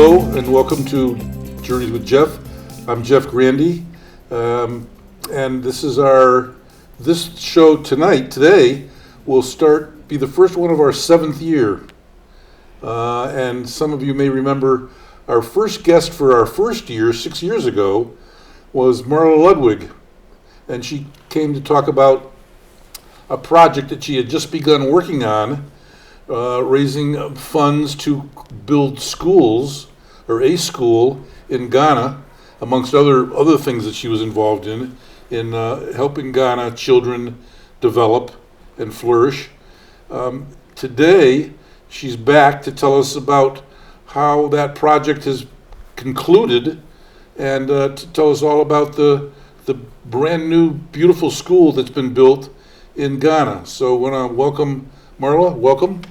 Hello and welcome to Journeys with Jeff. I'm Jeff Grande, and this show today will be the first one of our 7th year. And some of you may remember our first guest for our first year, 6 years ago, was Marla Ludwig, and she came to talk about a project that she had just begun working on, raising funds to build schools, or a school in Ghana, amongst other things that she was involved in helping Ghana children develop and flourish. Today, she's back to tell us about how that project has concluded and to tell us all about the brand new beautiful school that's been built in Ghana. So I want to welcome Marla. Welcome.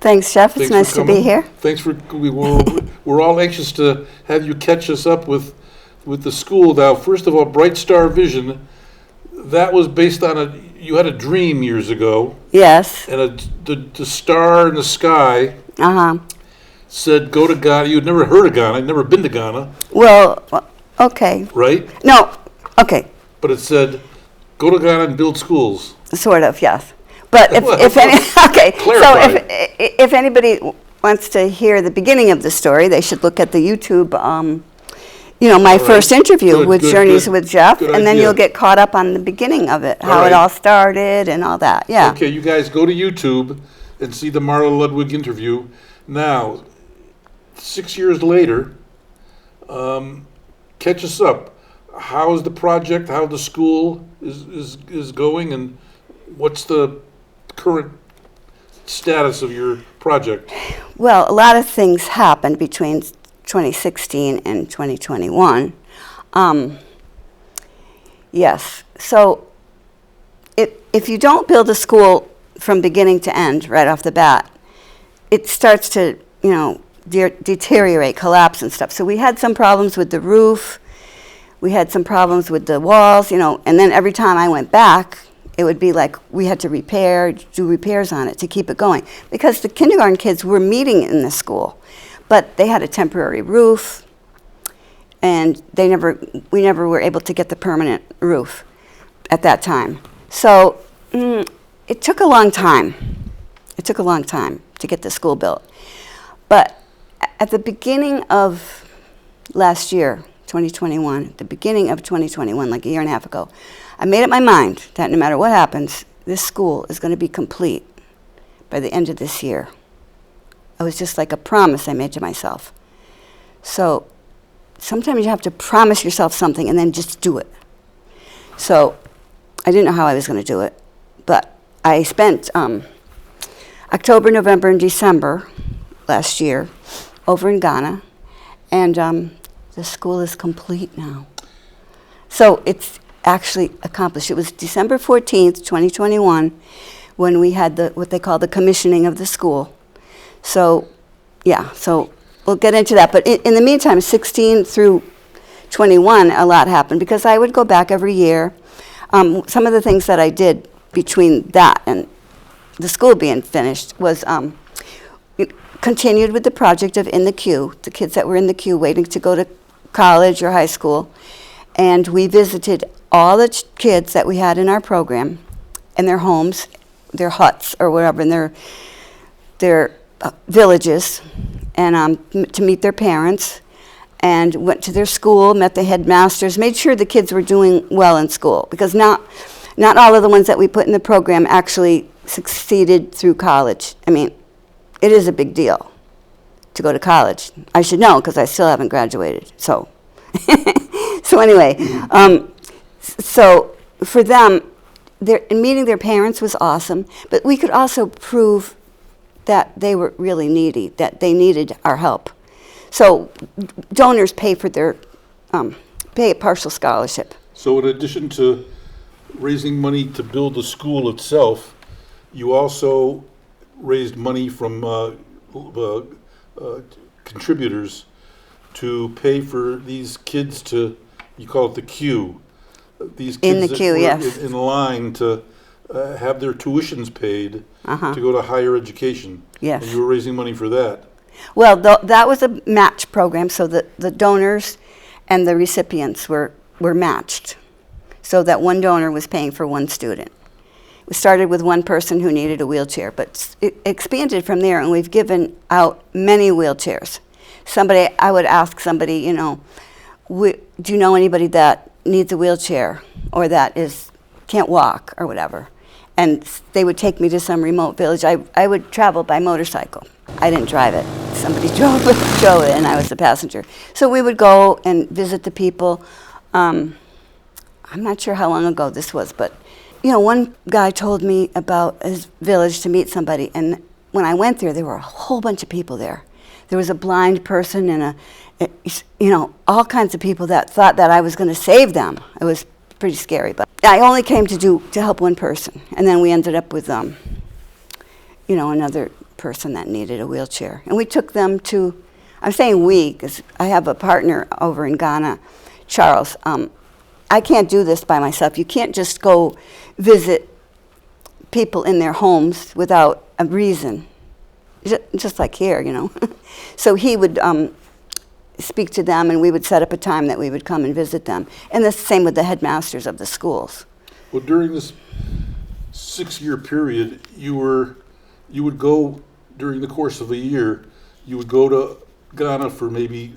Thanks, Jeff. It's nice to be here. Thanks for. We're all anxious to have you catch us up with the school. Now, first of all, Bright Star Vision. That was based on you had a dream years ago. Yes. And the star in the sky. Said go to Ghana. You'd never heard of Ghana. You'd never been to Ghana. Well, okay. Right? No. Okay. But it said go to Ghana and build schools. Sort of, yes. But if anybody wants to hear the beginning of the story, they should look at the YouTube. My first interview with Journeys with Jeff, and then you'll get caught up on the beginning of it, how it all started and all that. Yeah. Okay, you guys go to YouTube and see the Marla Ludwig interview. Now, 6 years later, catch us up. How is the project? How the school is going, and what's the current status of your project? Well, a lot of things happened between 2016 and 2021. Yes. So if you don't build a school from beginning to end right off the bat, it starts to, deteriorate, collapse and stuff. So we had some problems with the roof. We had some problems with the walls, and then every time I went back, it would be like we had to do repairs on it to keep it going. Because the kindergarten kids were meeting in the school, but they had a temporary roof, and we never were able to get the permanent roof at that time. So it took a long time. It took a long time to get the school built. But at the beginning of last year, 2021, at the beginning of 2021, like a year and a half ago, I made up my mind that no matter what happens, this school is going to be complete by the end of this year. It was just like a promise I made to myself. So sometimes you have to promise yourself something and then just do it. So I didn't know how I was going to do it, but I spent October, November, and December last year over in Ghana, and the school is complete now. So it's actually accomplished. It was December 14th, 2021, when we had what they call the commissioning of the school. So, yeah, so we'll get into that. But in the meantime, 16 through 21, a lot happened because I would go back every year. Some of the things that I did between that and the school being finished was continued with the project of In the Queue, the kids that were in the queue waiting to go to college or high school. And we visited all the kids that we had in our program in their homes, their huts or whatever, in their villages, and to meet their parents, and went to their school, met the headmasters, made sure the kids were doing well in school, because not all of the ones that we put in the program actually succeeded through college. I mean, it is a big deal to go to college. I should know because I still haven't graduated. So anyway, so for them, meeting their parents was awesome, but we could also prove that they were really needy, that they needed our help. So donors pay a partial scholarship. So in addition to raising money to build the school itself, you also raised money from contributors to pay for these kids you call it the queue. These kids in the queue, yes. In line to have their tuitions paid to go to higher education. Yes. And you were raising money for that. Well, that was a match program, so the donors and the recipients were matched, so that one donor was paying for one student. We started with one person who needed a wheelchair, but it expanded from there, and we've given out many wheelchairs. I would ask somebody, do you know anybody that needs a wheelchair or that can't walk or whatever? And they would take me to some remote village. I would travel by motorcycle. I didn't drive it. Somebody drove it, and I was the passenger. So we would go and visit the people. I'm not sure how long ago this was, but one guy told me about his village to meet somebody, and when I went there were a whole bunch of people there. There was a blind person and all kinds of people that thought that I was going to save them. It was pretty scary, but I only came to help one person, and then we ended up with another person that needed a wheelchair, and we took them to. I'm saying we because I have a partner over in Ghana, Charles. I can't do this by myself. You can't just go visit people in their homes without a reason, just like here, So he would speak to them, and we would set up a time that we would come and visit them. And the same with the headmasters of the schools. Well, during this 6-year period, you would go, during the course of a year, you would go to Ghana for maybe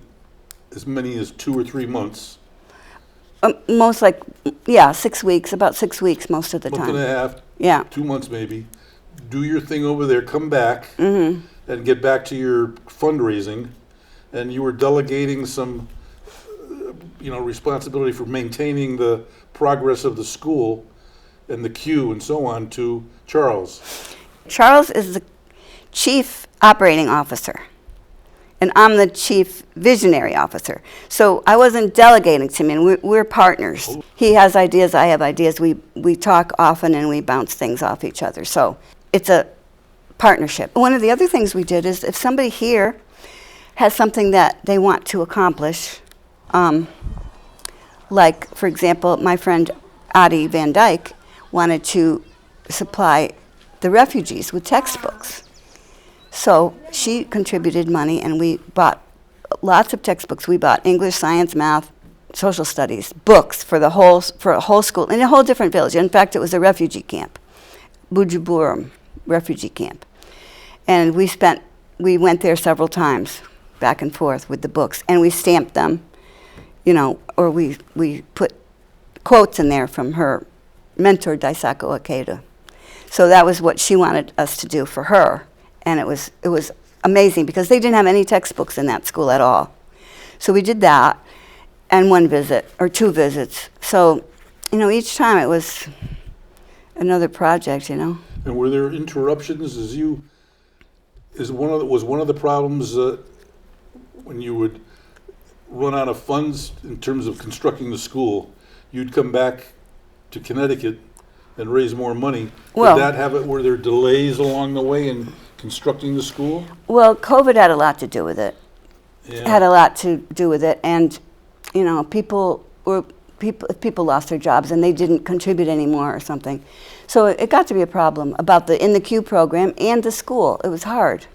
as many as 2 or 3 months. 6 weeks, about 6 weeks most of the time. Month and a half, yeah. 2 months maybe. Do your thing over there, come back, and get back to your fundraising. And you were delegating some, responsibility for maintaining the progress of the school and the queue and so on to Charles. Charles is the chief operating officer, and I'm the chief visionary officer. So I wasn't delegating to him, and we're partners. Oh. He has ideas, I have ideas. We talk often, and we bounce things off each other. So it's a partnership. One of the other things we did is if somebody here has something that they want to accomplish, like, for example, my friend Addie Van Dyke wanted to supply the refugees with textbooks. So she contributed money, and we bought lots of textbooks. We bought English, science, math, social studies, books for a whole school in a whole different village. In fact, it was a refugee camp, Bujumbura refugee camp. And we went there several times, back and forth with the books, and we stamped them, or we put quotes in there from her mentor, Daisaku Ikeda. So that was what she wanted us to do for her, and it was amazing because they didn't have any textbooks in that school at all. So we did that, and 1 visit or 2 visits. So, each time it was another project, And were there interruptions was one of the problems when you would run out of funds in terms of constructing the school, you'd come back to Connecticut and raise more money. Well, were there delays along the way in constructing the school? Well, COVID had a lot to do with it. And people lost their jobs and they didn't contribute anymore or something. So it got to be a problem about in the Q program and the school. It was hard.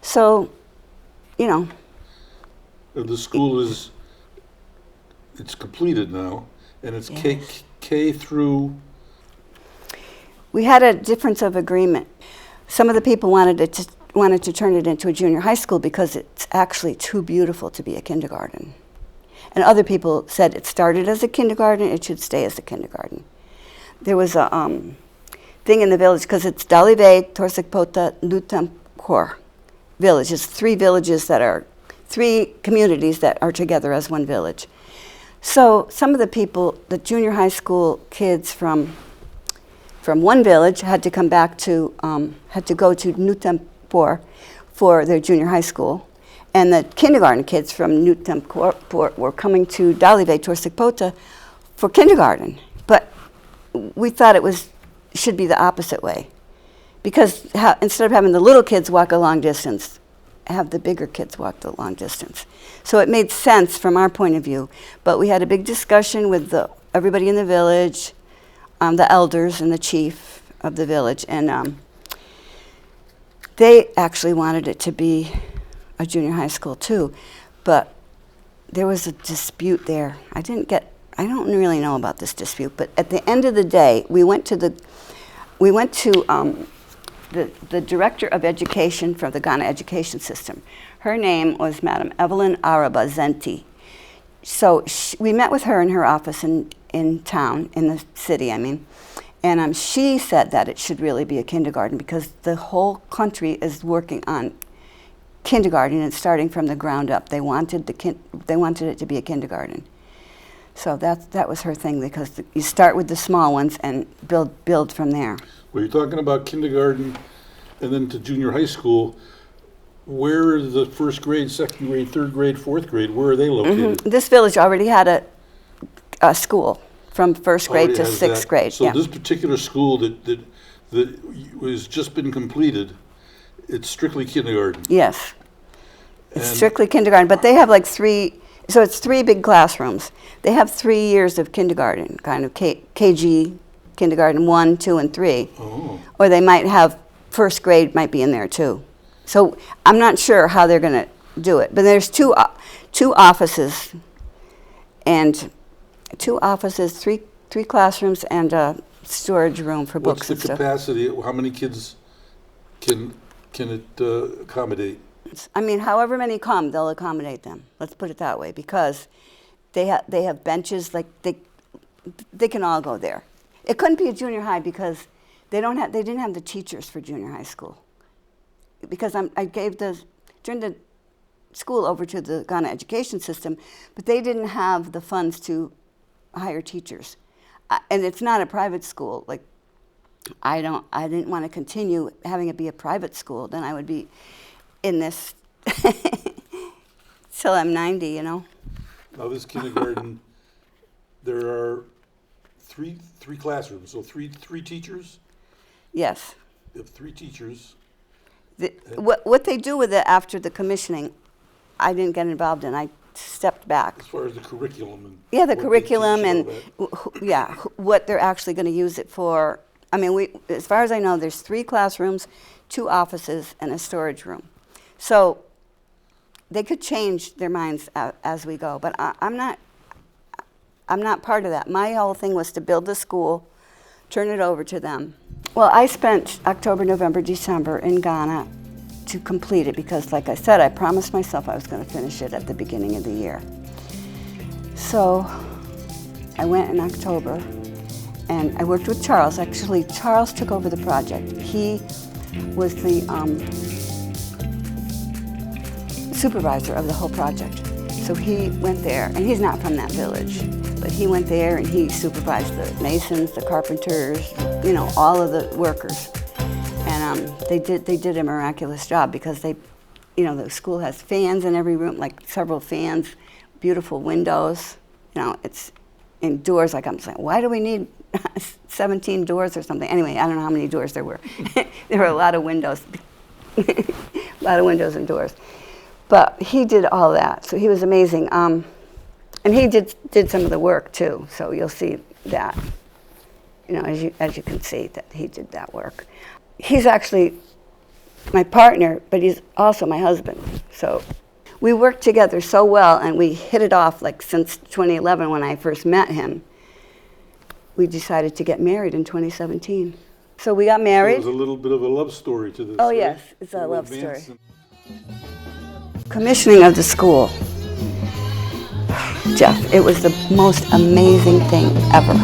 So, The school it's completed now, and it's Yes. K through. We had a difference of agreement. Some of the people wanted to turn it into a junior high school because it's actually too beautiful to be a kindergarten. And other people said it started as a kindergarten, it should stay as a kindergarten. There was a thing in the village, because it's Dalive, Torsikpota, Lutankor village. It's 3 communities that are together as one village. So some of the people, the junior high school kids from one village had to come back had to go to Nutampur for their junior high school. And the kindergarten kids from Nutampur were coming to Dalive, Torsikpota for kindergarten. But we thought it should be the opposite way. Because instead of having the little kids walk a long distance, have the bigger kids walk the long distance. So it made sense from our point of view. But we had a big discussion with everybody in the village, the elders and the chief of the village. And they actually wanted it to be a junior high school too, but there was a dispute there. I don't really know about this dispute, but at the end of the day, we went to the director of education for the Ghana education system. Her name was Madam Evelyn Arabazenti. So we met with her in her office in town, in the city, I mean, and she said that it should really be a kindergarten because the whole country is working on kindergarten and starting from the ground up. They wanted it to be a kindergarten. So that was her thing, because you start with the small ones and build from there. Well, you're talking about kindergarten and then to junior high school. Where are the first grade, second grade, third grade, fourth grade? Where are they located? Mm-hmm. This village already had a school from first grade to sixth grade. So this particular school that has just been completed, it's strictly kindergarten. Yes, it's strictly kindergarten, but they have like so it's 3 big classrooms. They have 3 years of kindergarten, kind of KG, kindergarten 1, 2, and 3. Oh. Or they might have first grade might be in there too. So I'm not sure how they're going to do it, but there's two offices, and 3 classrooms, and a storage room for books and stuff. What's the capacity? How many kids can it accommodate? I mean, however many come, they'll accommodate them. Let's put it that way, because they have benches, like they can all go there. It couldn't be a junior high because they didn't have the teachers for junior high school. Because I turned the school over to the Ghana education system, but they didn't have the funds to hire teachers. And it's not a private school. Like, I didn't want to continue having it be a private school. Then I would be in this till I'm 90, you know. Now this kindergarten, there are three classrooms, so three teachers? Yes. You have 3 teachers. What they do with it after the commissioning, I didn't get involved in. I stepped back. As far as the curriculum and the what curriculum they and teach what they're actually going to use it for. I mean, as far as I know, there's 3 classrooms, 2 offices, and a storage room. So they could change their minds as we go, but I'm not part of that. My whole thing was to build the school, turn it over to them. Well, I spent October, November, December in Ghana to complete it because, like I said, I promised myself I was going to finish it at the beginning of the year. So I went in October, and I worked with Charles. Actually, Charles took over the project. He was the supervisor of the whole project. So he went there, and he's not from that village, but he went there and he supervised the masons, the carpenters, you know, all of the workers. And they did a miraculous job because the school has fans in every room, like several fans, beautiful windows. You know, it's indoors. Like I'm saying, why do we need 17 doors or something? Anyway, I don't know how many doors there were. There were a lot of windows, a lot of windows and doors. But he did all that, so he was amazing. And he did some of the work too, so you'll see that. You know, as you can see, that he did that work. He's actually my partner, but he's also my husband. So we worked together so well, and we hit it off like since 2011 when I first met him. We decided to get married in 2017. So we got married. So there's a little bit of a love story to this. Oh, right? yes, it's a love story. Commissioning of the school. Jeff, it was the most amazing thing ever.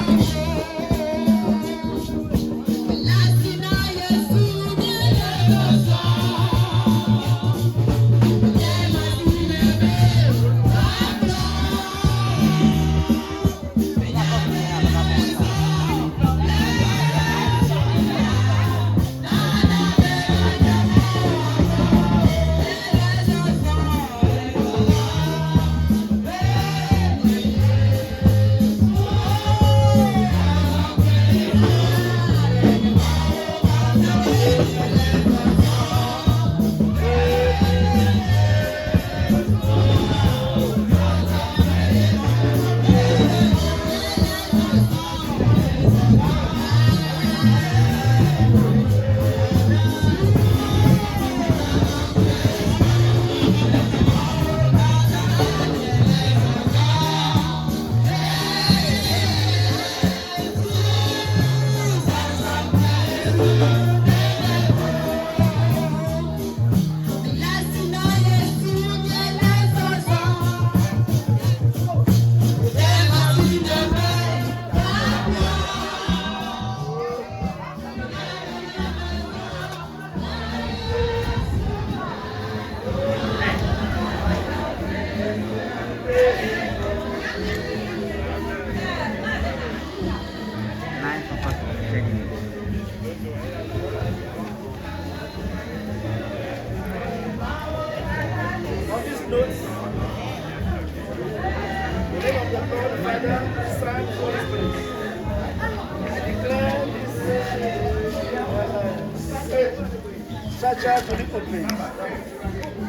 Such a beautiful place.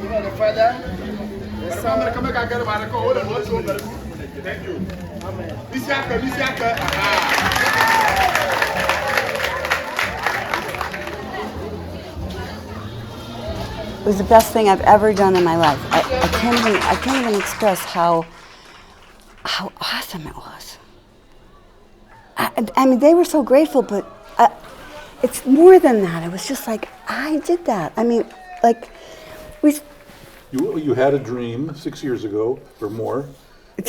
You know, the Father, the Son, thank you. Amen. It was the best thing I've ever done in my life. I can't even express how awesome it was. I mean, they were so grateful, but it's more than that. It was just like, I did that. I mean, like, You had a dream 6 years ago or more,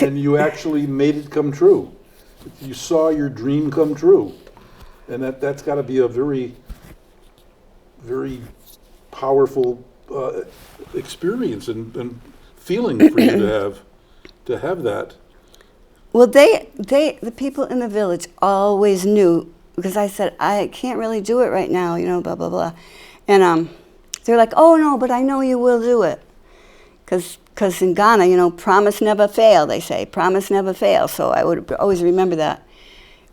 and you actually made it come true. You saw your dream come true, and that's got to be a very, very powerful experience and feeling for you to have that. Well, the people in the village always knew, because I said, I can't really do it right now, you know, blah, blah, blah. And they're like, oh, no, but I know you will do it. Because in Ghana, you know, promise never fail, they say. Promise never fails. So I would always remember that.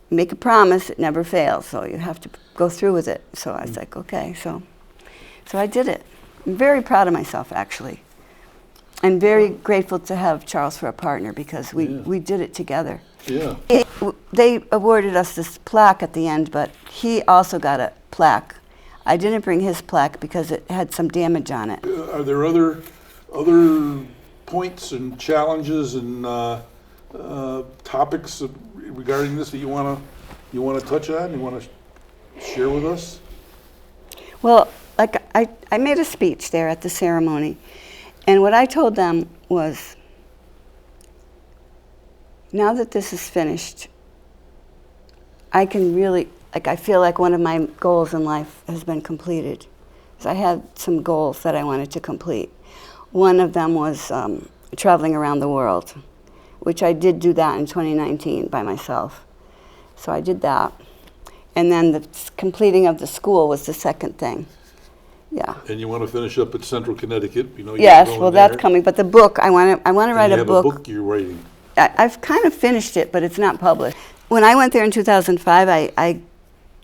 Make a promise, it never fails. So you have to go through with it. So I was like, okay. So I did it. I'm very proud of myself, actually. I'm very grateful to have Charles for a partner because we did it together. Yeah. They awarded us this plaque at the end, but he also got a plaque. I didn't bring his plaque because it had some damage on it. Are there other points and challenges and topics regarding this that you want to touch on? You want to share with us? Well, like I made a speech there at the ceremony, and what I told them was, now that this is finished, I can really, like, I feel like one of my goals in life has been completed. So I had some goals that I wanted to complete. One of them was traveling around the world, which I did do that in 2019 by myself. So I did that. And then the completing of the school was the second thing. Yeah. And you want to finish up at Central Connecticut? You know, yes, well, that's coming. But the book, I want to write a book. You have a book you're writing. I've kind of finished it, but it's not published. When I went there in 2005, I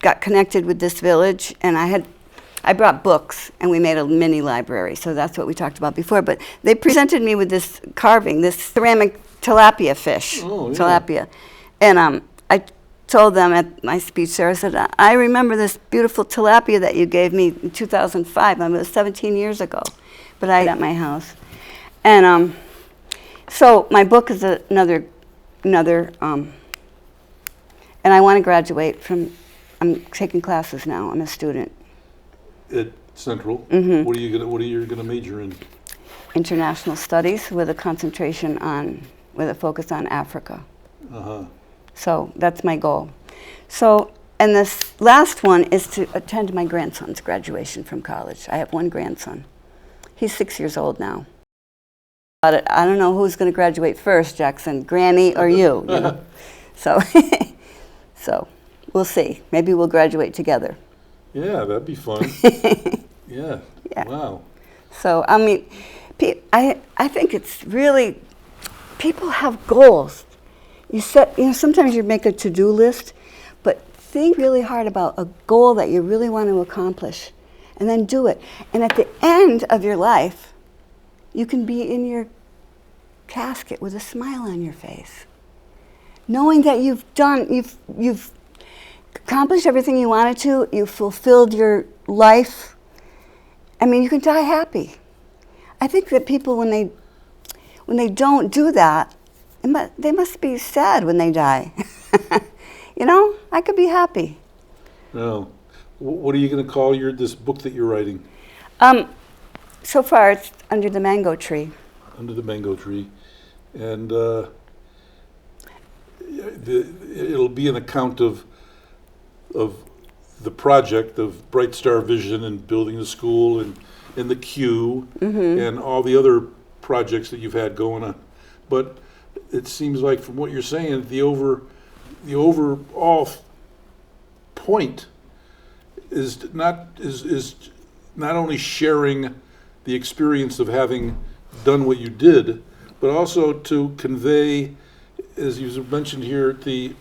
got connected with this village, and I brought books, and we made a mini library. So that's what we talked about before. But they presented me with this carving, this ceramic tilapia fish. Oh, yeah. Tilapia. And I told them at my speech there, I said, I remember this beautiful tilapia that you gave me in 2005. It was 17 years ago. But I at my house. And so my book is another, and I want to graduate from, I'm taking classes now. I'm a student. At Central? Mm-hmm. What are you gonna major in? International Studies with a concentration on, with a focus on Africa. Uh-huh. So that's my goal. So, and this last one is to attend my grandson's graduation from college. I have one grandson. He's 6 years old now. But I don't know who's going to graduate first, Jackson, Granny or you know? So, so we'll see. Maybe we'll graduate together. Yeah, that'd be fun. Yeah. Wow. So, I mean, I think it's really, people have goals. Sometimes you make a to-do list, but think really hard about a goal that you really want to accomplish, and then do it. And at the end of your life, you can be in your casket with a smile on your face, knowing that you've accomplished everything you wanted to, you've fulfilled your life. I mean, you can die happy. I think that people, when they don't do that, they must be sad when they die. You know, I could be happy. Well, What are you going to call this book that you're writing? So far, it's Under the Mango Tree. Under the Mango Tree. And it'll be an account of the project of Bright Star Vision and building the school and the Q and all the other projects that you've had going on. But it seems like from what you're saying, the overall point is not only sharing the experience of having done what you did, but also to convey, as you mentioned here, the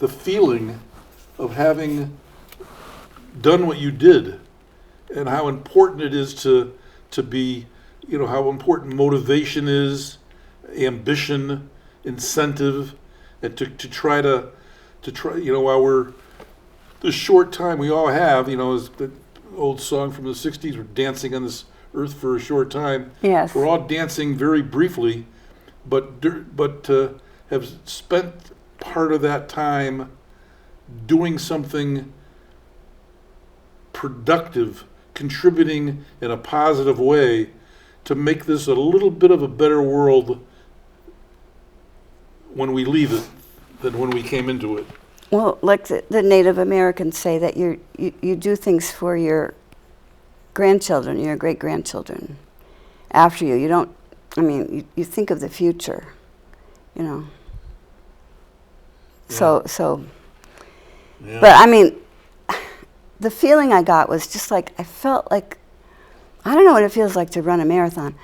feeling of having done what you did, and how important it is to be, how important motivation is, ambition, incentive, and to try, while we're the short time we all have, is the old song from the 60s, we're dancing on this earth for a short time. Yes. We're all dancing very briefly, but have spent part of that time doing something productive, contributing in a positive way to make this a little bit of a better world when we leave it than when we came into it. Well, like the Native Americans say, that you do things for your grandchildren, your great-grandchildren after you. You don't, you think of the future, Yeah. So, Yeah. but the feeling I got was just like, I felt like, I don't know what it feels like to run a marathon.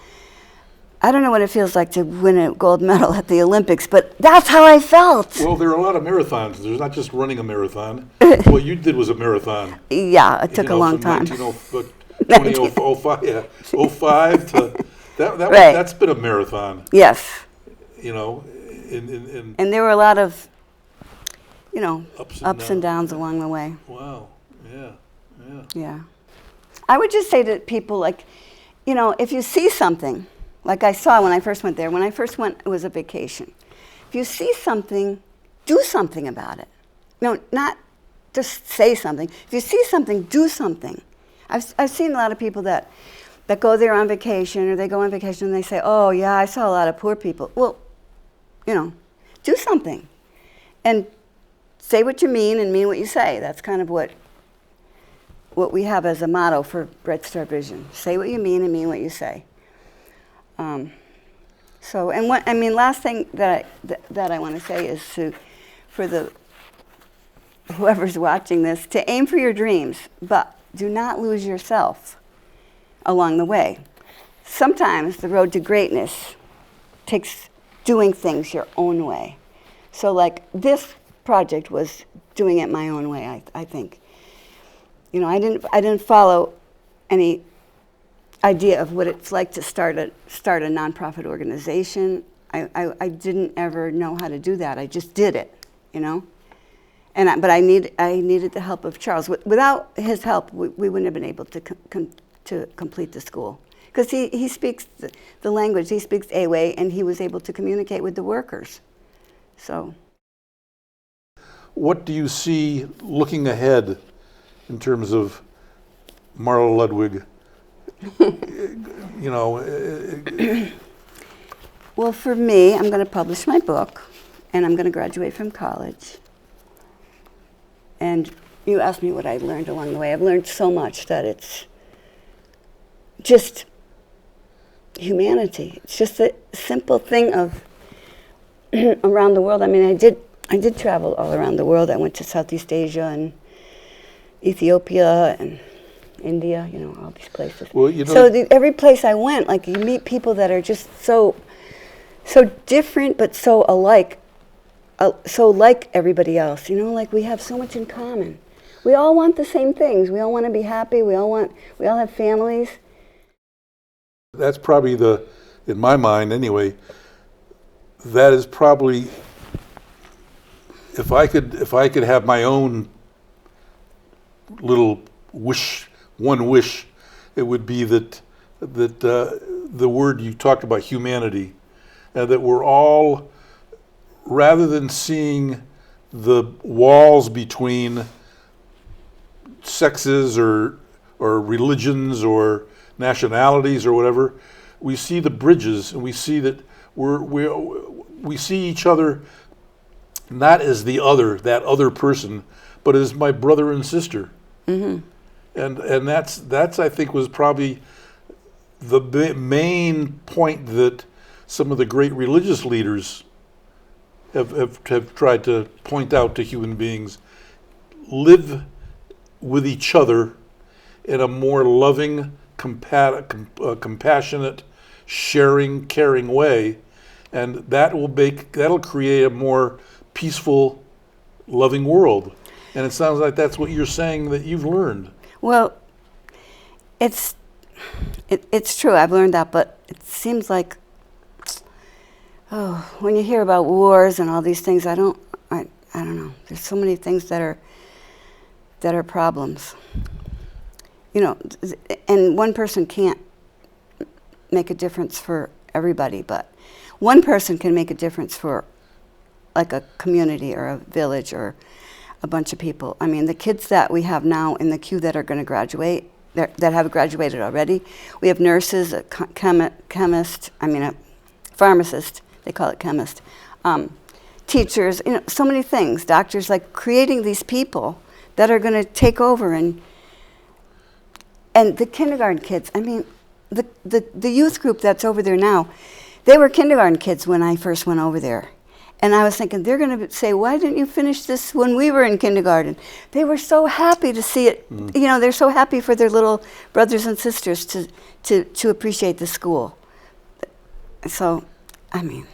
I don't know what it feels like to win a gold medal at the Olympics, but that's how I felt. Well, there are a lot of marathons. There's not just running a marathon. What you did was a marathon. Yeah, it took a long time. 2005, yeah, 05 to that. Right. That's been a marathon. Yes. In And there were a lot of, ups and downs along the way. Wow. Yeah. Yeah. I would just say to people, if you see something, like I saw when I first went there. When I first went, it was a vacation. If you see something, do something about it. No, not just say something. If you see something, do something. I've seen a lot of people that go there on vacation, or they go on vacation and they say, oh, yeah, I saw a lot of poor people. Well, do something. And say what you mean and mean what you say. That's kind of what we have as a motto for Bright Star Vision. Say what you mean and mean what you say. Last thing that I want to say is for whoever's watching this, to aim for your dreams, but do not lose yourself along the way. Sometimes the road to greatness takes doing things your own way. So like this project was doing it my own way, I think. I didn't follow any idea of what it's like to start a nonprofit organization. I didn't ever know how to do that. I just did it, But I needed the help of Charles. Without his help, we wouldn't have been able to complete the school, because he speaks the language. He speaks Ewe, and he was able to communicate with the workers. So, what do you see looking ahead in terms of Marla Ludwig? Well, for me, I'm going to publish my book, and I'm going to graduate from college. And you asked me what I learned along the way. I've learned so much that it's just humanity. It's just a simple thing of around the world. I did travel all around the world. I went to Southeast Asia and Ethiopia and India, all these places. Well, every place I went, you meet people that are just so different, but so alike, so like everybody else. We have so much in common. We all want the same things. We all want to be happy. We all have families. That's probably in my mind anyway, that is probably, if I could have my own little wish, one wish, it would be that the word you talked about, humanity, that we're all rather than seeing the walls between sexes or religions or nationalities or whatever, we see the bridges, and we see that we see each other not as that other person, but as my brother and sister. Mm-hmm. And that's I think was probably the main point that some of the great religious leaders have tried to point out to human beings. Live with each other in a more loving, compassionate, sharing, caring way, and that'll create a more peaceful, loving world. And it sounds like that's what you're saying that you've learned. Well, it's true. I've learned that, but it seems like, when you hear about wars and all these things, I don't know. There's so many things that are problems. And one person can't make a difference for everybody, but one person can make a difference for like a community or a village or a bunch of people. I mean, the kids that we have now in the queue that are going to graduate, that have graduated already, we have nurses, a chemist, a pharmacist, they call it chemist, teachers, so many things, doctors, like creating these people that are going to take over. And the kindergarten kids, the youth group that's over there now, they were kindergarten kids when I first went over there. And I was thinking, they're going to say, why didn't you finish this when we were in kindergarten? They were so happy to see it. They're so happy for their little brothers and sisters to appreciate the school. So, it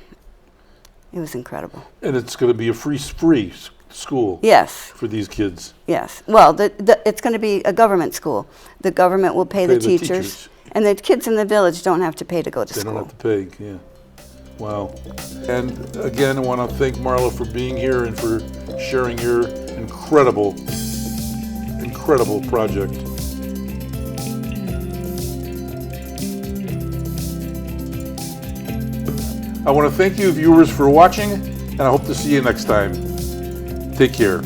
was incredible. And it's going to be a free school. Yes. For these kids. Yes. Well, it's going to be a government school. The government will pay the teachers. And the kids in the village don't have to pay to go to school. They don't have to pay, yeah. Wow. And again, I want to thank Marla for being here and for sharing your incredible project. I want to thank you, viewers, for watching, and I hope to see you next time. Take care.